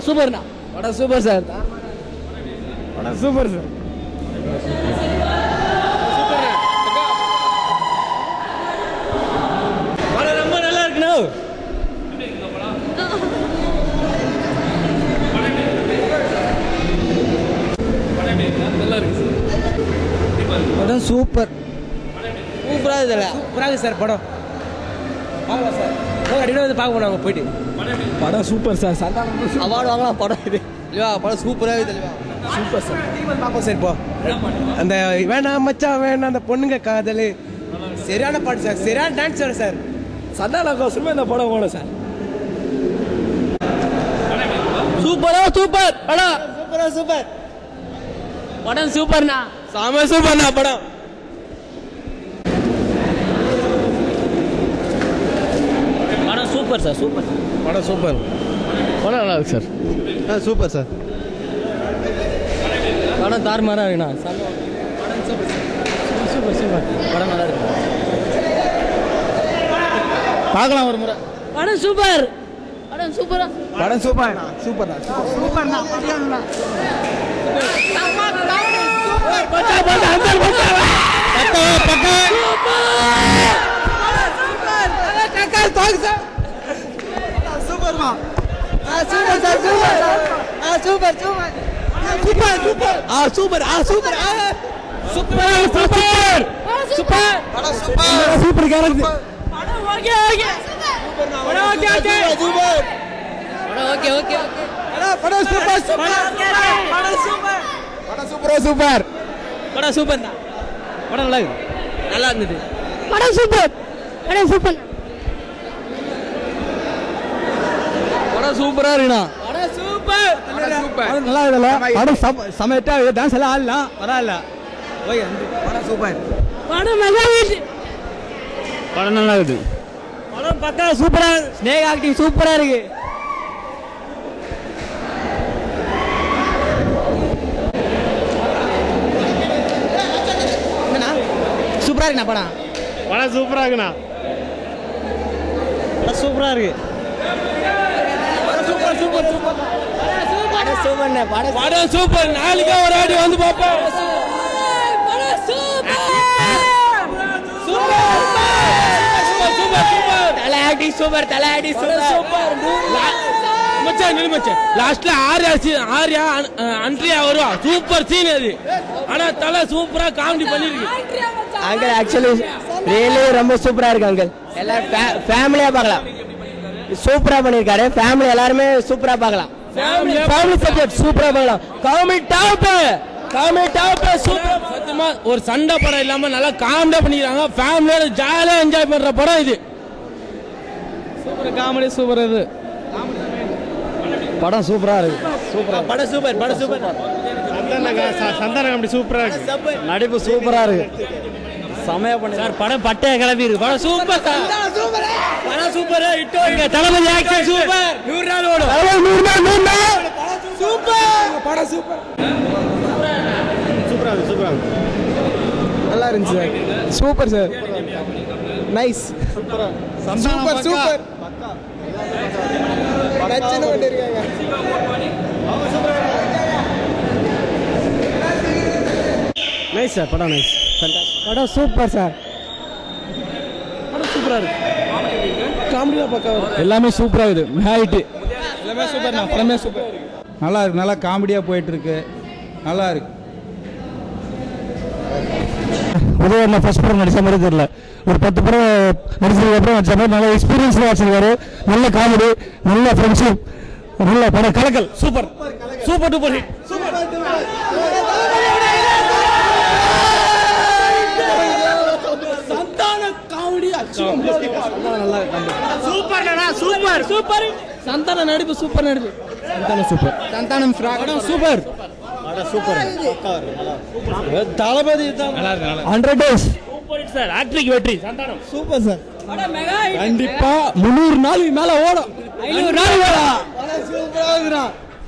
சூப்பர்ண்ணா சூப்பர்ண்ணா படம் சூப்பர் சார் படம் சூப்பர் சார் படம் ரொம்ப நல்லா இருக்குண்ணா நல்லா இருக்கு படம் சூப்பர் சூப்பராக இருக்குல்ல சூப்பராக இருக்கு சார் படம் பார்க்கலாம் சார் அடிக்கடி வந்து பார்க்க போனாங்க போயிட்டு படம் சூப்பர் சார் சந்தானம் அவார்டு வாங்கலாம் படம் இது இல்லையா படம் சூப்பராக இருக்குது இல்லையா சூப்பர் சார் பார்ப்போம் சார் இப்போ அந்த வேணாம் மச்சான் வேணாம் அந்த பொண்ணுங்க காதல் சரியான பாட்டு சார் சரியான டான்ஸ் சார் சார் சந்தானம் கோசமே இந்த படம் போகணும் சார் சூப்பரா சூப்பர் படம் சூப்பரா சூப்பர் படம் சூப்பர்ண்ணா சாம சூப்பர்ண்ணா படம் படம் சூப்பர் சார் சூப்பர் படம் சூப்பர் படம் நல்லா இருக்கு சார் சூப்பர் சார் படம் தாறுமாறாக இருக்குண்ணா படம் சூப்பர் சூப்பர் சூப்பர் படம் நல்லா இருக்கு பார்க்கலாம் ஒரு முறை படம் சூப்பர் படம் சூப்பரா படம் சூப்பர் சூப்பர்ண்ணா சூப்பர்ண்ணா படம் நல்லா இருந்தது படம் சூப்பர் படம் சூப்பர் படம் சூப்பரா இருக்குண்ணா படம் சூப்பர் சூப்பர் நல்லா இருக்குல்ல படம் சமயத்தா டான்ஸ் எல்லாம் ஆடலாம் பரவாயில்ல ஓகே படம் சூப்பர் படம் நல்லா இருக்கு படம் நல்லா இருக்குது படம் பக்கா சூப்பரா ஸ்னேக் ஆக்டிங் சூப்பரா இருக்கு சூப்பரா இருக்குண்ணா படம் படம் சூப்பரா இருக்குண்ணா படம் சூப்பரா இருக்கு சூப்பர் சூப்பர் சூப்பர் படம் சூப்பர்ண்ணே படம் சூப்பர் நாளைக்கு ஒரு ஆடி வந்து பாப்போம் படம் சூப்பர் சூப்பர் சூப்பர் சூப்பர் தலை ஆக்டிங் சூப்பர் மச்சான் நில்லு மச்சான் லாஸ்ட்ல ஆர்யா அன்ட்ரியா வருவா சூப்பர் சீன் அது ஆனா தலை சூப்பரா காமெடி பண்ணிருக்கு அங்கிள் ஆக்சுவலி ரியலி ரொம்ப சூப்பரா இருக்கு அங்கிள் எல்லாரும் ஃபேமிலியா பார்க்கலாம் சூப்பரா பண்ணிருக்காரு ஃபேமிலி எல்லாருமே சூப்பரா பார்க்கலாம் ஃபேமிலி சப்ஜெக்ட் சூப்பரா பார்க்கலாம் காமெடி டாப் சூப்பர் சத்தியமா ஒரு சண்டை படம் இல்லாம நல்லா காமெடியா பண்ணிருக்காங்க ஃபேமிலியோட ஜாலியா என்ஜாய் பண்ற படம் இது சூப்பர் காமெடி சூப்பர் இது படம் சூப்பரா இருக்கு படம் சூப்பர் சந்தான காமெடி சூப்பரா இருக்கு நடிப்பு சூப்பரா இருக்கு சமயா பண்ணி சார் படம் பட்டைய கிளம்பி இருக்கு படம் சூப்பர் படம் சூப்பர் இட்டோ தளபதி ஆக்ஷன் சூப்பர் 100 நாள் ஓடும் 100 நாள் சூப்பர் படம் சூப்பர் சூப்பரா நல்லா இருந்துச்சு sir super sir nice super படச்சன பண்ணிருக்காங்க நைஸ் சார் படம் நைஸ் படம் சூப்பர் சார் படம் சூப்பரா இருக்கு காமெடியா பக்கா எல்லாமே சூப்பரா இருக்குது ஹைட் எல்லாமே சூப்பர்ண்ணா படமே சூப்பர் நல்லா இருக்கு நல்லா காமெடியா போயிட்டு இருக்கு நல்லா இருக்கு உதயண்ணா ஃபர்ஸ்ட் படம் நடிச்ச மாதிரி தெரியல ஒரு 10 படம் நடிச்சதுக்கு அப்புறம் நடிச்ச மாதிரி நல்ல எக்ஸ்பீரியன்ஸ்ல வச்சிருக்காரு நல்ல காமெடி நல்ல ஃப்ரெண்ட்ஷிப் நல்ல படம் கலக்கல் சூப்பர் டூப்பர் ஹிட் சந்தான காமெடி சூப்பர் சந்தான நடிப்பு சூப்பர் நடிப்பு சந்தானம் படம் சூப்பர் தளபதி 100 டேஸ் சார் ஆக்ட்ரிக் வெற்றி சந்தானம் சூப்பர் சார் கண்டிப்பா 300 நாளுக்கு மேல ஓடும் 500 நாள் ஓடும் சூப்பரா இருக்குடா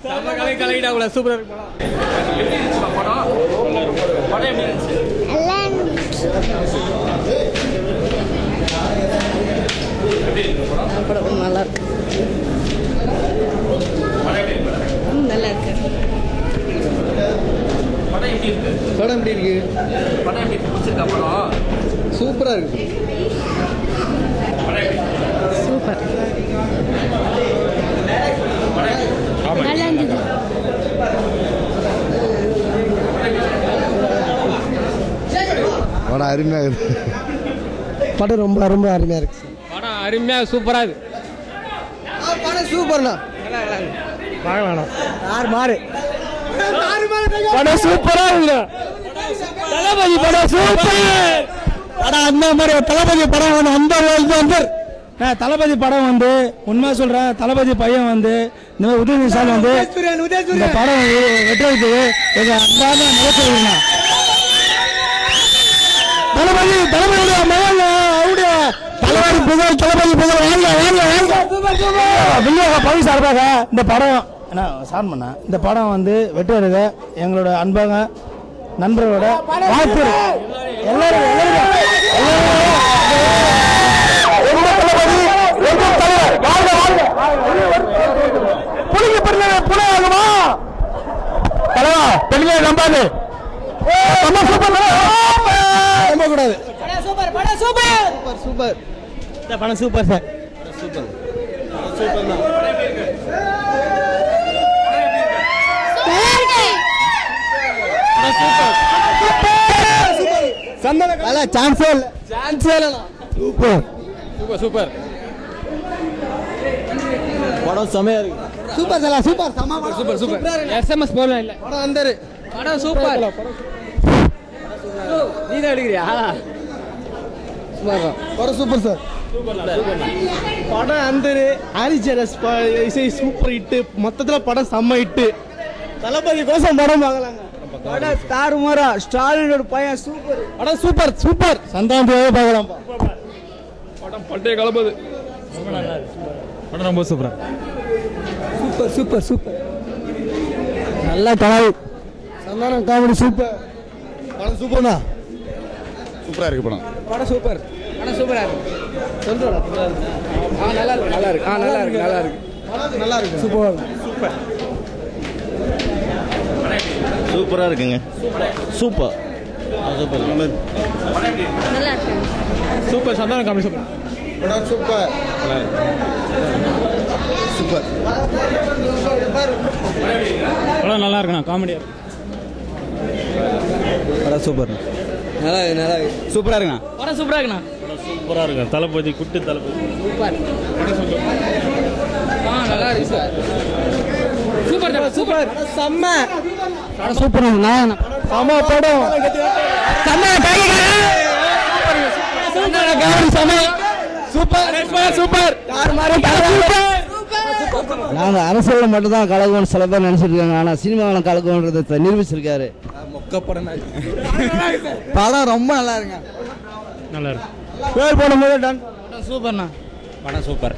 சம கலக்கிட்டா கூட சூப்பரா இருக்கு படம் படம் நல்லா இருக்கு நல்லா இருக்கு. படம் எப்படி இருக்கு? படம் எப்படி பிடிச்சிருக்கா படம்? சூப்பரா இருக்கு. சூப்பர். நல்லா இருந்தது. படம் அருமையா இருக்கு. படம் ரொம்ப ரொம்ப அருமையா இருக்கு. படம் அருமையா சூப்பரா இருக்கு. படம் சூப்பர்ண்ணா. பார்க்கலாம் யார் மாறு படம் சூப்பரா இருக்கு. தளபதி படம் சூப்பர். படம் அந்த மாதிரி தளபதி படம் வந்து அந்த வந்து தளபதி படம் வந்து உண்மை சொல்றேன். தளபதி பையன் வந்து இந்த உதயநிதி வந்து இந்த படம் வெட்டுறதுக்கு எங்க அன்பான நிலச்சரிங்க. தளபதி தளபதியுடைய மகன் அவருடைய தளபதி புகழ் தளபதி புகழ் வாங்க பவி சார்பாக இந்த படம் என்ன ஸ்டார்ட் பண்ண இந்த படம் வந்து வெட்டுறது எங்களோட அன்பாக நண்பர்களோட வாழ்த்து. எல்லாரும் பெண்களை நம்பாது கூடாது. படம் சூப்பர் படம் சூப்பர் சார். சான்ஸே இல்ல. Super super. படம் செமையா இருக்கு. Super sir. Super super super. SMS போலாம் இல்ல. படம் வந்தாரு. படம் சூப்பர். நீ தான் எடுக்கறியா? படம் சூப்பர் சார். படம் அந்தரு ஆரிஜரஸ் இசை சூப்பர் ஹிட். மொத்தத்துல படம் செம்ம ஹிட். தளபதி கோசம் படம் பார்க்கலாங்க. படம் தாறுமாறா. ஸ்டாலினோட பையன் சூப்பர். படம் சூப்பர் சூப்பர். சந்தானத்தோட பார்க்கலாம். படம் பட்டே கலப்பது. படம் ரொம்ப சூப்பரா. Super super super. நல்லா கலாய். Santhanam comedy super. படம் சூப்பர்ண்ணா. சூப்பரா இருக்கு படம். படம் சூப்பர். படம் சூப்பரா இருக்கு. சொல்றா. நல்லா இருக்கு. நல்லா இருக்கு. நல்லா இருக்கு. நல்லா இருக்கு. நல்லா இருக்கு. Super super. சூப்பரா இருக்குங்க. சூப்பர். நல்லா இருக்கு. சூப்பர். Santhanam comedy super. படம் சூப்பர். சூப்பர். படம் நல்லா இருக்குண்ணா. காமெடியா படம் சூப்பர். நல்லா நல்லா சூப்பரா இருக்குண்ணா. படம் சூப்பரா இருக்குண்ணா. சூப்பரா இருக்கு. தளபதி குட்டி தளபதி சூப்பர். நல்லா இருக்கு சார். Super super. செம்ம படம் சூப்பர். செம்ம படம். Super super. நாங்க அரசியல் மட்டும் தான் கலகம்னு சில பேர் நினைச்சிட்டு இருக்காங்க. ஆனா சினிமாவில் கலகம்ன்றதை நிரூபிச்சிருக்காரு. படம் ரொம்ப நல்லா இருக்குங்க. நல்லா இருக்கு. பேர் போடும்போது டன். படம் சூப்பர்ண்ணா. படம் சூப்பர்.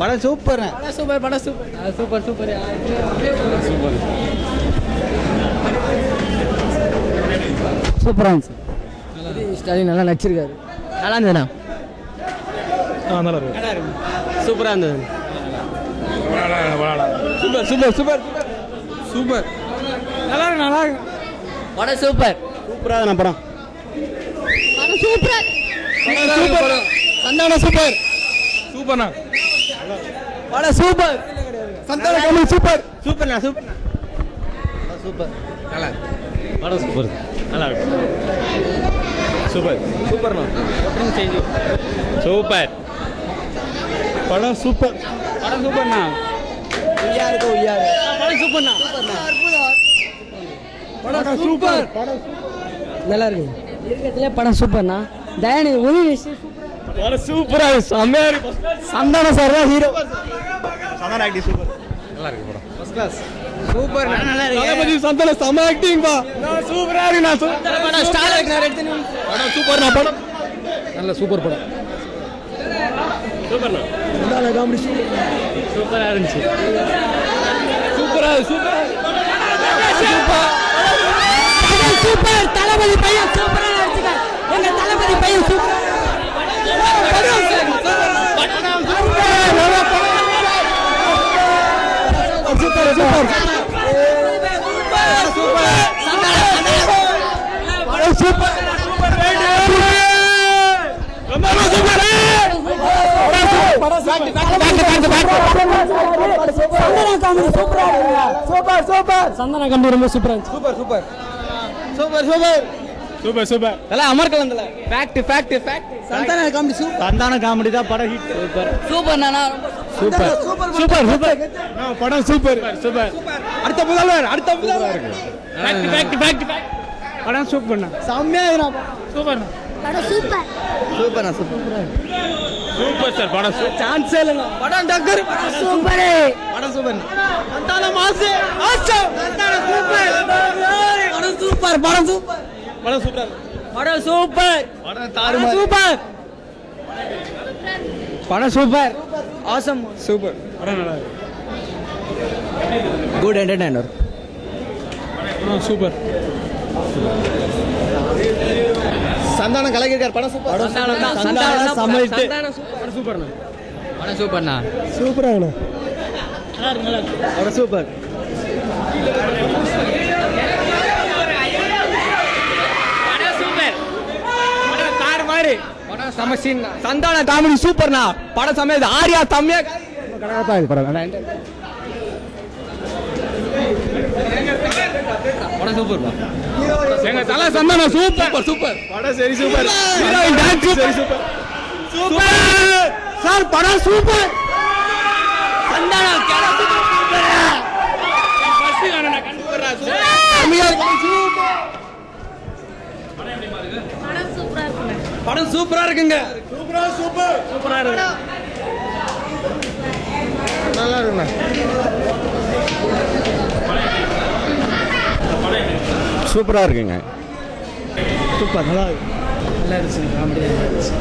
படம் சூப்பர். சூப்பர். படம் சூப்பர். Super super. சூப்பர். சூப்பரா இருந்துச்சு. ஸ்டாலின் நல்லா நடிச்சிருக்காரு. நல்லா இருந்ததுண்ணா. நல்லா இருக்கு. சூப்பரா இருந்தது. Super super super super. நல்லா இருக்கு. நல்லா இருக்கு. படம் சூப்பர். சூப்பரா இருக்குண்ணா படம். படம் சூப்பர். சூப்பர். சந்தானம் சூப்பர். சூப்பர்ண்ணா. படம் சூப்பர். Santhanam comedy super. சூப்பர்ண்ணா. சூப்பர். சூப்பர். நல்லா இருக்கு. படம் சூப்பர். நல்லா இருக்கு. சூப்பர். சூப்பர்ண்ணா. சூப்பர். படம் சூப்பர். படம் சூப்பர்ண்ணா. படம் சூப்பர்ண்ணா. படம் சூப்பர். நல்லா இருக்கு. இருக்கிறதுல படம் சூப்பர்ண்ணா. தயாநிதி உதவி படம் சூப்பரா இருக்கு. செம்மையா இருக்கு. சந்தானம் சார் தான் ஹீரோ. Santhanam acting super. நல்லா இருக்கு படம். First class. சூப்பர். நல்லா இருக்கு. தளபதி சந்தானம் செம்ம ஆக்டிங் பா. சூப்பரா இருக்கு. நான் படம் ஸ்டார் ஆக்டர் எடுத்து படம் சூப்பர்ண்ணா. படம் நல்ல சூப்பர் படம். சூப்பர்ண்ணா. Santhanam comedy super. சூப்பரா இருந்துச்சு. சூப்பரா சூப்பர். சூப்பர். தளபதி பையன் சூப்பரா நடிச்சிருக்காரு. எங்க தளபதி பையன் சூப்பர். Super super. சந்தன காமெடி ரொம்ப சூப்பரா இருந்துச்சு. Super super super super super super தல அமர்க்கலாம் தல ஃபேக்ட் ஃபேக்ட் ஃபேக்ட் சந்தான காமெடி சூப்பர். சந்தான காமெடி தான் படம் ஹிட். சூப்பர் நானா சூப்பர் சூப்பர் சூப்பர் படம் சூப்பர் சூப்பர். அடுத்த முதல்வர் ஃபேக்ட் ஃபேக்ட் ஃபேக்ட் படம் சூப்பர்ண்ணா. செம்மையா இருக்கு சூப்பர்ண்ணா. படம் super super super super sir படம் சான்ஸே இல்லங்க படம் டக்கர் சூப்பர் படம் சூப்பர் சந்தான மாசு ஆச்சம் சந்தான சூப்பர் படம் சூப்பர் படம் சூப்பர் படம் சூப்பர் படம் சூப்பர் படம் படம் சூப்பர் படம் சூப்பர் ஆசம் சூப்பர் படம் நல்லா இருக்கு. Good entertainer super. சந்தானம் கலக்கிருக்கார் படம் சூப்பர் சந்தானம் சமைத்து படம் சூப்பர்ண்ணா படம் சூப்பர்ண்ணா. சூப்பராகண்ணா. படம் சூப்பர் படம் சமசீன் சந்தான காமெடி சூப்பர்ண்ணா. படம் சமையது ஆரியா செம்மையா படம் சூப்பர் எங்க தலை சந்தானம் சூப்பர் சூப்பர் படம் சரி super. Heroine dance super super super sir படம் சூப்பர் சந்தான படம் சூப்பரா இருக்குங்க. சூப்பரா இருக்கு நல்லா இருக்குண்ணா. சூப்பரா இருக்குங்க. சூப்பர் நல்லா இருக்கு. நல்லா இருந்துச்சு காமெடியா இருந்துச்சு.